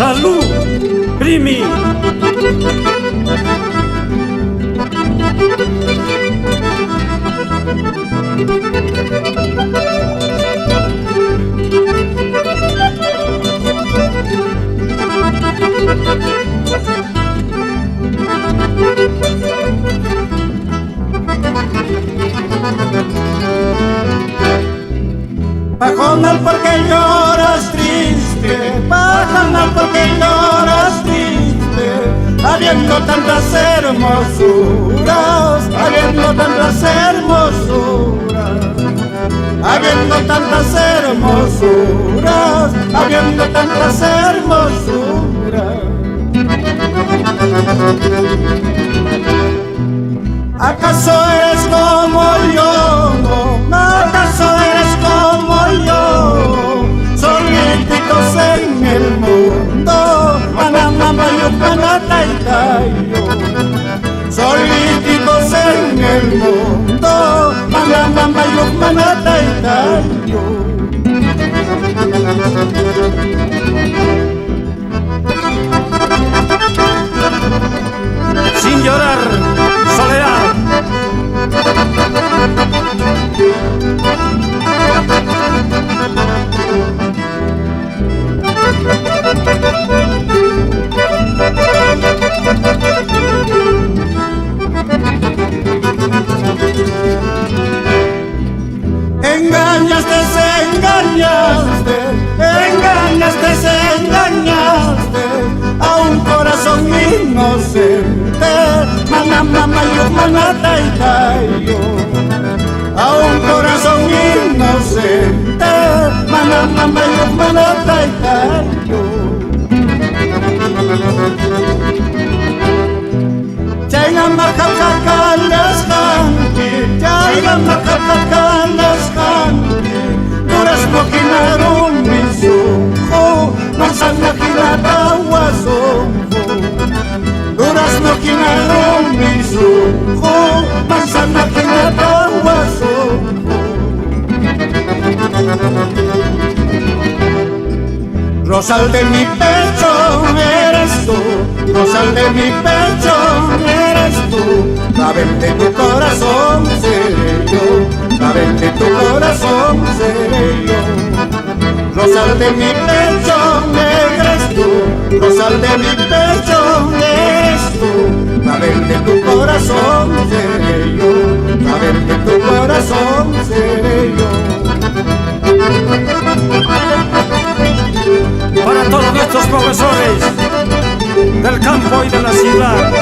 Salud, Primi. Pajonal, porque lloras triste, pajonal, porque lloras triste, habiendo tantas hermosuras, habiendo tantas hermosuras, habiendo tantas hermosuras, habiendo tantas hermosuras. ¿Acaso eres como yo? ¿Acaso eres como yo? Solititos en el mundo, manamamayuk, manataytayo. Solititos en el mundo, manamamayuk, manataytayo. Sin llorar, soledad. Engañaste, engañaste, engañaste, engañaste a un corazón inocente, manamamayuk, manataytayo. A un corazón inocente, manamamayuk, manataytayo. Chayga makakalas hanki, chayga makakalas hanki, durazno kinarum misujo, manzana kinatawasonjo. Durazno kinarum misujo, manzana kinatawasonjo. Rosal de mi pecho eres tú, rosal de mi pecho eres tú, clavel de tu corazón seré yo, clavel de tu corazón seré yo. Rosal de mi pecho eres tú, rosal de mi pecho eres tú, clavel de tu corazón seré yo, clavel de tu corazón seré yo. Para todos nuestros profesores del campo y de la ciudad.